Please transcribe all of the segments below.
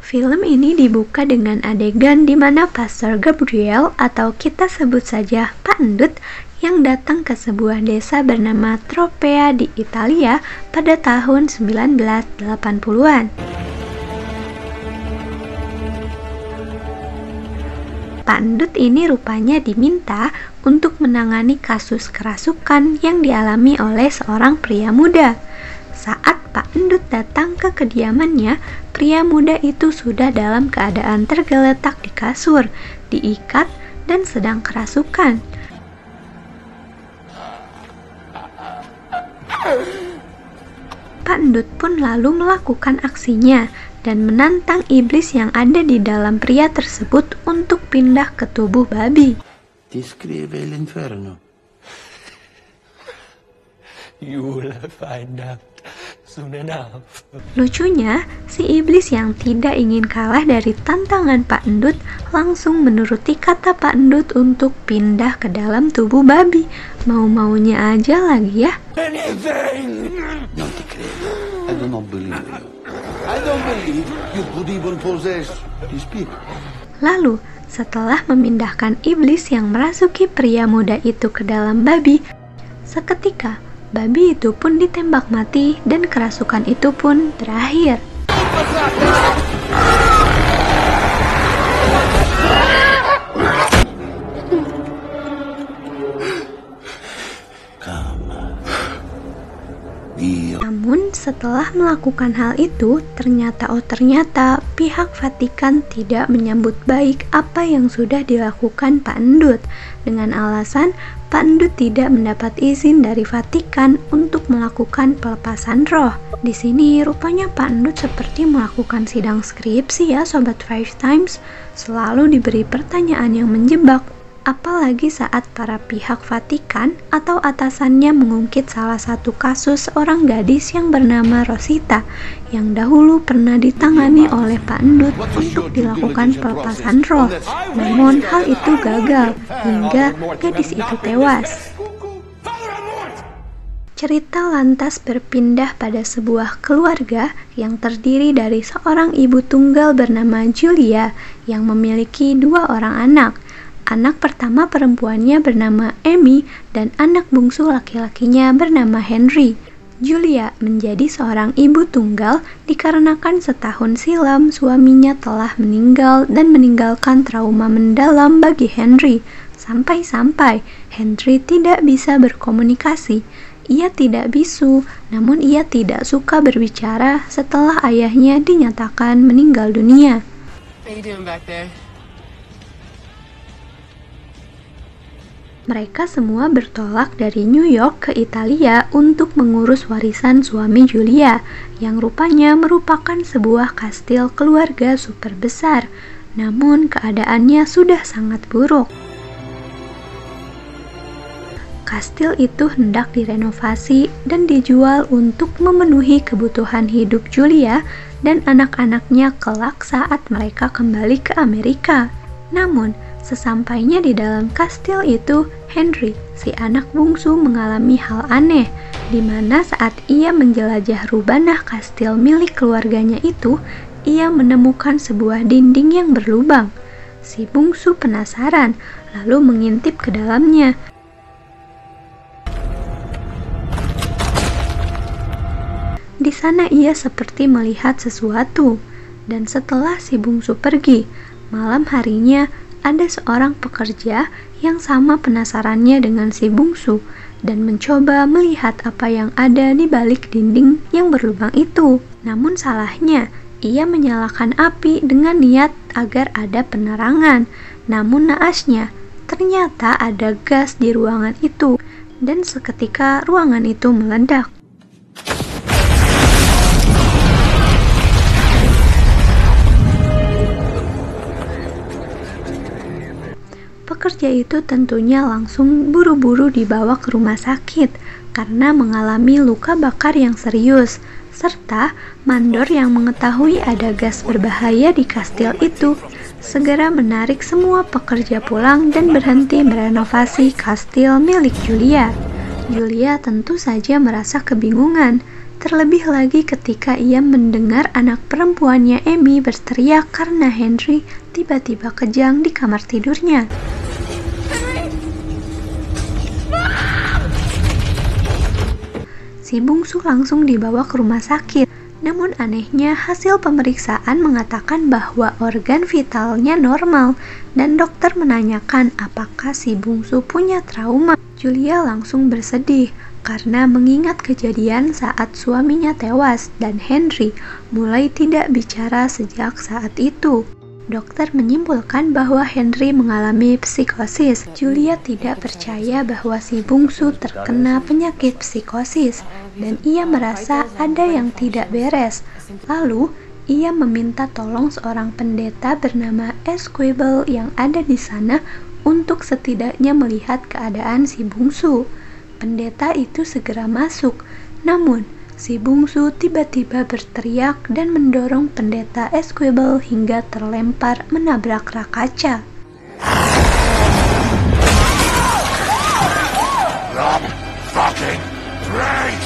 Film ini dibuka dengan adegan di mana Pastor Gabriel atau kita sebut saja Pak Endut yang datang ke sebuah desa bernama Tropea di Italia pada tahun 1980-an. Pak Endut ini rupanya diminta untuk menangani kasus kerasukan yang dialami oleh seorang pria muda. Saat Pak Endut datang ke kediamannya, pria muda itu sudah dalam keadaan tergeletak di kasur, diikat, dan sedang kerasukan. Pak Endut pun lalu melakukan aksinya dan menantang iblis yang ada di dalam pria tersebut untuk pindah ke tubuh babi. Descrive l'inferno. You will find out soon enough. Lucunya, si iblis yang tidak ingin kalah dari tantangan Pak Endut langsung menuruti kata Pak Endut untuk pindah ke dalam tubuh babi. Mau-maunya aja lagi ya. Anything! Non ti credo. I do not believe you. I don't believe you could even possess these people. Lalu, setelah memindahkan iblis yang merasuki pria muda itu ke dalam babi, seketika babi itu pun ditembak mati dan kerasukan itu pun berakhir. Namun setelah melakukan hal itu, ternyata pihak Vatikan tidak menyambut baik apa yang sudah dilakukan Pak Endut dengan alasan Pak Endut tidak mendapat izin dari Vatikan untuk melakukan pelepasan roh. Di sini rupanya Pak Endut seperti melakukan sidang skripsi ya Sobat Five Times, selalu diberi pertanyaan yang menjebak. Apalagi saat para pihak Vatikan atau atasannya mengungkit salah satu kasus seorang gadis yang bernama Rosita yang dahulu pernah ditangani oleh Pak Endut untuk dilakukan pelepasan roh. Namun hal itu gagal hingga gadis itu tewas. Cerita lantas berpindah pada sebuah keluarga yang terdiri dari seorang ibu tunggal bernama Julia yang memiliki 2 orang anak. Anak pertama perempuannya bernama Amy dan anak bungsu laki-lakinya bernama Henry. Julia menjadi seorang ibu tunggal dikarenakan setahun silam suaminya telah meninggal dan meninggalkan trauma mendalam bagi Henry. Sampai-sampai Henry tidak bisa berkomunikasi. Ia tidak bisu, namun ia tidak suka berbicara setelah ayahnya dinyatakan meninggal dunia. How you doing back there? Mereka semua bertolak dari New York ke Italia untuk mengurus warisan suami Julia, yang rupanya merupakan sebuah kastil keluarga super besar. Namun keadaannya sudah sangat buruk. Kastil itu hendak direnovasi dan dijual untuk memenuhi kebutuhan hidup Julia dan anak-anaknya kelak saat mereka kembali ke Amerika. Namun, sesampainya di dalam kastil itu, Henry, si anak bungsu mengalami hal aneh, di mana saat ia menjelajah rubanah kastil milik keluarganya itu, ia menemukan sebuah dinding yang berlubang. Si bungsu penasaran, lalu mengintip ke dalamnya. Di sana ia seperti melihat sesuatu, dan setelah si bungsu pergi, malam harinya ada seorang pekerja yang sama penasarannya dengan si bungsu dan mencoba melihat apa yang ada di balik dinding yang berlubang itu. Namun salahnya, ia menyalakan api dengan niat agar ada penerangan. Namun naasnya, ternyata ada gas di ruangan itu dan seketika ruangan itu meledak. Pekerja itu tentunya langsung buru-buru dibawa ke rumah sakit karena mengalami luka bakar yang serius, serta mandor yang mengetahui ada gas berbahaya di kastil itu segera menarik semua pekerja pulang dan berhenti merenovasi kastil milik Julia. Julia tentu saja merasa kebingungan, terlebih lagi ketika ia mendengar anak perempuannya Amy berteriak karena Henry tiba-tiba kejang di kamar tidurnya. Si bungsu langsung dibawa ke rumah sakit. Namun anehnya hasil pemeriksaan mengatakan bahwa organ vitalnya normal dan dokter menanyakan apakah si bungsu punya trauma. Julia langsung bersedih karena mengingat kejadian saat suaminya tewas dan Henry mulai tidak bicara sejak saat itu. Dokter menyimpulkan bahwa Henry mengalami psikosis. Julia tidak percaya bahwa si bungsu terkena penyakit psikosis dan ia merasa ada yang tidak beres. Lalu, ia meminta tolong seorang pendeta bernama Esquibel yang ada di sana untuk setidaknya melihat keadaan si bungsu. Pendeta itu segera masuk, namun si bungsu tiba-tiba berteriak dan mendorong pendeta Esquibel hingga terlempar menabrak rak kaca.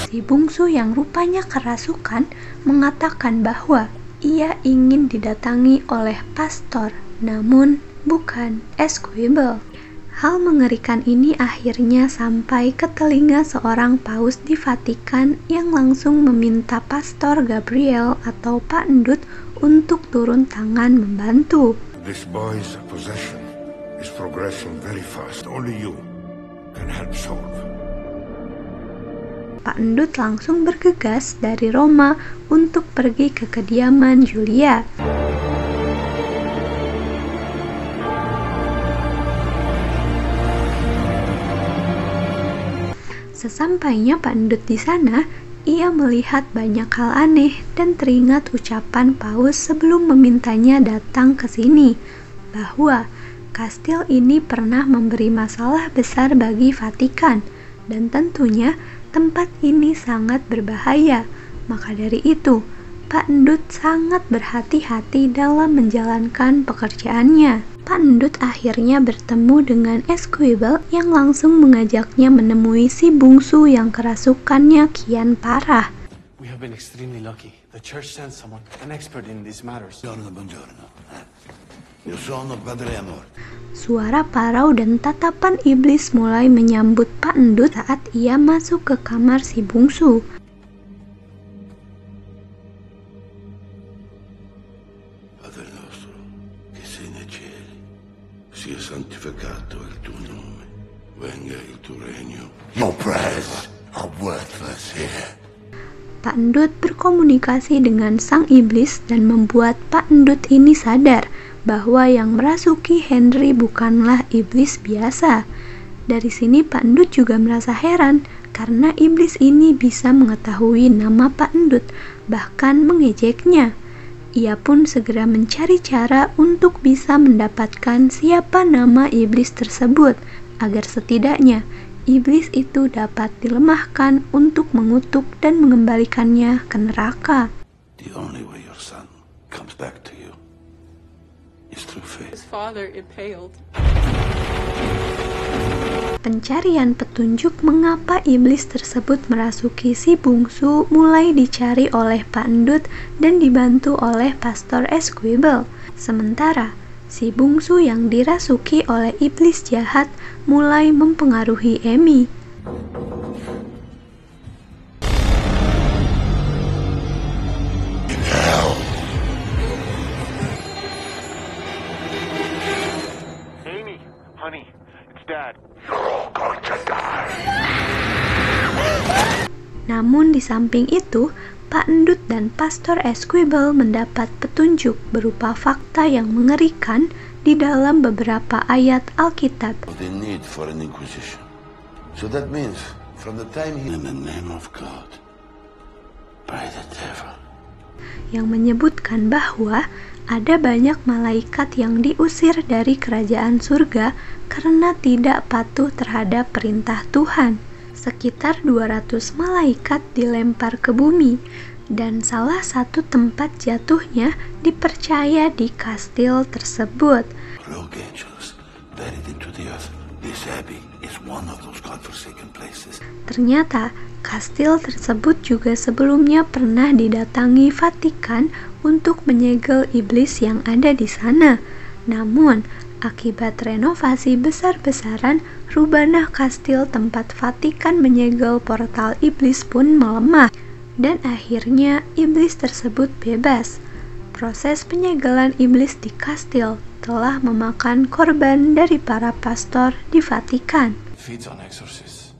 Si bungsu yang rupanya kerasukan mengatakan bahwa ia ingin didatangi oleh pastor, namun bukan Esquibel. Hal mengerikan ini akhirnya sampai ke telinga seorang paus di Vatikan yang langsung meminta Pastor Gabriel atau Pak Endut untuk turun tangan membantu. This boy's possession is progressing very fast. Only you can help solve. Pak Endut langsung bergegas dari Roma untuk pergi ke kediaman Julia. Sesampainya Pak Endut di sana, ia melihat banyak hal aneh dan teringat ucapan Paus sebelum memintanya datang ke sini, bahwa kastil ini pernah memberi masalah besar bagi Vatikan, dan tentunya tempat ini sangat berbahaya. Maka dari itu, Pak Endut sangat berhati-hati dalam menjalankan pekerjaannya. Pak Endut akhirnya bertemu dengan Esquibel yang langsung mengajaknya menemui si bungsu yang kerasukannya kian parah. We have been extremely lucky. The church sent someone, an expert in these matters. Buongiorno. Io sono Padre Amor. Suara parau dan tatapan iblis mulai menyambut Pak Endut saat ia masuk ke kamar si bungsu. Padre nostro, che sei nei cieli, sia santificato il tuo nome, venga il tuo regno. Your prayers are worthless here. Pak Endut berkomunikasi dengan sang iblis dan membuat Pak Endut ini sadar bahwa yang merasuki Henry bukanlah iblis biasa. Dari sini Pak Endut juga merasa heran karena iblis ini bisa mengetahui nama Pak Endut, bahkan mengejeknya. Ia pun segera mencari cara untuk bisa mendapatkan siapa nama iblis tersebut, agar setidaknya iblis itu dapat dilemahkan untuk mengutuk dan mengembalikannya ke neraka. The only way your son comes back to you is through faith. His father impaled. Pencarian petunjuk mengapa iblis tersebut merasuki si bungsu mulai dicari oleh Pak Endut dan dibantu oleh Pastor Esquibel. Sementara si bungsu yang dirasuki oleh iblis jahat mulai mempengaruhi Amy. Amy, honey, it's Dad. Namun di samping itu, Pak Endut dan Pastor Esquibel mendapat petunjuk berupa fakta yang mengerikan di dalam beberapa ayat Alkitab. The need for an inquisition. So that means from the time he in the name of God by the devil. Yang menyebutkan bahwa ada banyak malaikat yang diusir dari kerajaan surga karena tidak patuh terhadap perintah Tuhan. Sekitar 200 malaikat dilempar ke bumi, dan salah satu tempat jatuhnya dipercaya di kastil tersebut. Rogue angels buried into the earth. This abbey is one of those godforsaken places. Ternyata, kastil tersebut juga sebelumnya pernah didatangi Vatikan untuk menyegel iblis yang ada di sana. Namun, akibat renovasi besar-besaran, rubana kastil tempat Vatikan menyegel portal iblis pun melemah, dan akhirnya iblis tersebut bebas. Proses penyegelan iblis di kastil telah memakan korban dari para pastor di Vatikan. Feeds on exorcists.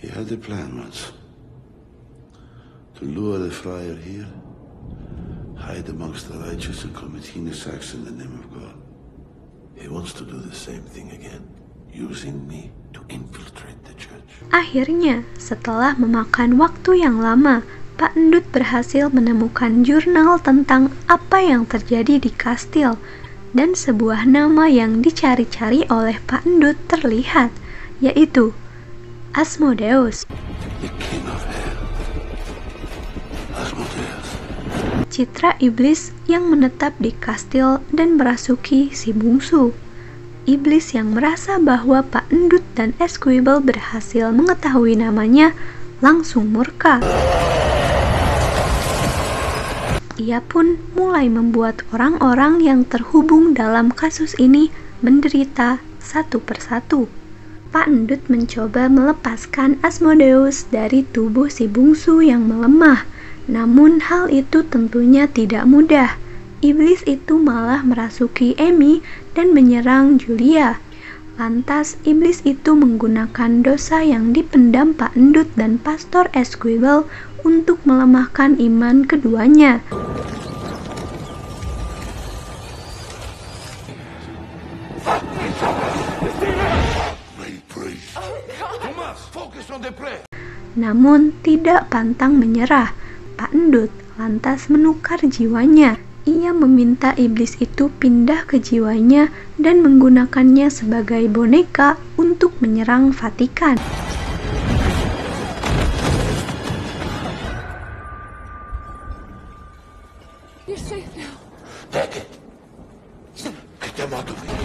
He had a plan once. To lure the friar here, hide amongst the righteous and commit heinous acts in the name of God. He wants to do the same thing again, using me to infiltrate the church. Akhirnya, setelah memakan waktu yang lama, Pak Endut berhasil menemukan jurnal tentang apa yang terjadi di kastil, dan sebuah nama yang dicari-cari oleh Pak Endut terlihat, yaitu Asmodeus. The king of hell, Asmodeus. Citra iblis yang menetap di kastil dan merasuki si bungsu. Iblis yang merasa bahwa Pak Endut dan Esquibel berhasil mengetahui namanya langsung murka. Ia pun mulai membuat orang-orang yang terhubung dalam kasus ini menderita satu persatu. Pak Endut mencoba melepaskan Asmodeus dari tubuh si bungsu yang melemah, namun hal itu tentunya tidak mudah. Iblis itu malah merasuki Amy dan menyerang Julia. Lantas iblis itu menggunakan dosa yang dipendam Pak Endut dan Pastor Esquibel untuk melemahkan iman keduanya. Namun tidak pantang menyerah, Pak Endut lantas menukar jiwanya. Ia meminta iblis itu pindah ke jiwanya dan menggunakannya sebagai boneka untuk menyerang Vatikan. You're safe now. Take it. Get them out of here.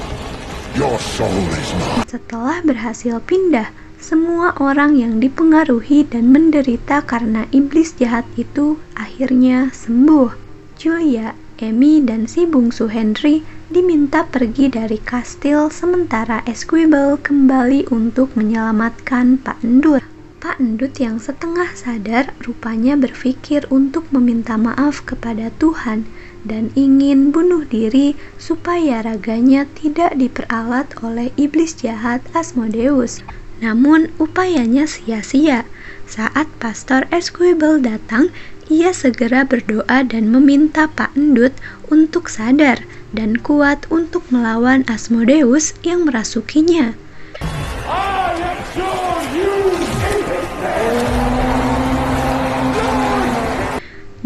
Your soul is mine. Setelah berhasil pindah, semua orang yang dipengaruhi dan menderita karena iblis jahat itu akhirnya sembuh. Julia, Amy, dan si bungsu Henry diminta pergi dari kastil sementara Esquibel kembali untuk menyelamatkan Pak Endut. Pak Endut yang setengah sadar rupanya berpikir untuk meminta maaf kepada Tuhan dan ingin bunuh diri supaya raganya tidak diperalat oleh iblis jahat Asmodeus. Namun upayanya sia-sia. Saat Pastor Esquibel datang, ia segera berdoa dan meminta Pak Endut untuk sadar dan kuat untuk melawan Asmodeus yang merasukinya.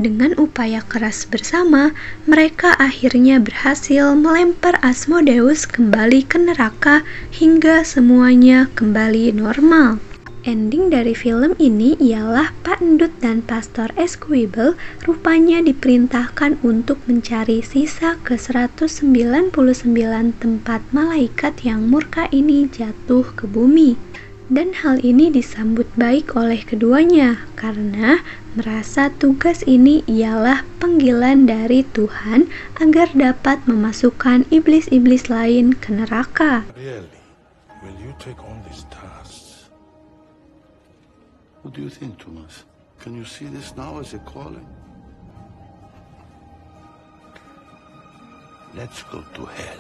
Dengan upaya keras bersama, mereka akhirnya berhasil melempar Asmodeus kembali ke neraka hingga semuanya kembali normal. Ending dari film ini ialah Pak Endut dan Pastor Esquibel rupanya diperintahkan untuk mencari sisa ke-199 tempat malaikat yang murka ini jatuh ke bumi. Dan hal ini disambut baik oleh keduanya karena merasa tugas ini ialah panggilan dari Tuhan agar dapat memasukkan iblis-iblis lain ke neraka. Really? Will you take on these tasks? What do you think, Thomas? Can you see this now as a calling? Let's go to hell.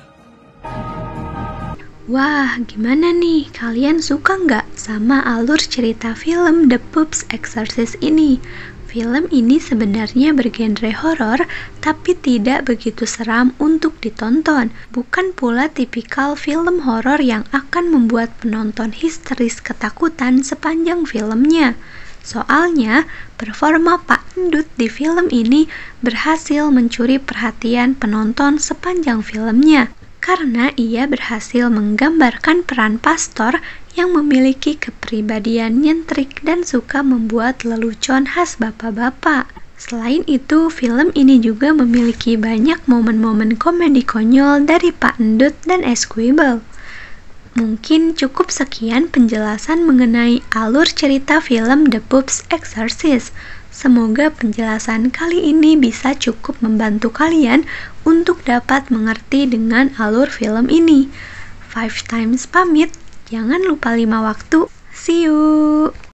Wah, gimana nih? Kalian suka nggak sama alur cerita film The Pope's Exorcist ini? Film ini sebenarnya bergenre horor, tapi tidak begitu seram untuk ditonton. Bukan pula tipikal film horor yang akan membuat penonton histeris ketakutan sepanjang filmnya. Soalnya, performa Pak Endut di film ini berhasil mencuri perhatian penonton sepanjang filmnya. Karena ia berhasil menggambarkan peran pastor yang memiliki kepribadian nyentrik dan suka membuat lelucon khas bapak-bapak. Selain itu, film ini juga memiliki banyak momen-momen komedi konyol dari Pak Endut dan Esquibel. Mungkin cukup sekian penjelasan mengenai alur cerita film The Pope's Exorcist. Semoga penjelasan kali ini bisa cukup membantu kalian untuk dapat mengerti dengan alur film ini. 5 times pamit, jangan lupa 5 waktu. See you!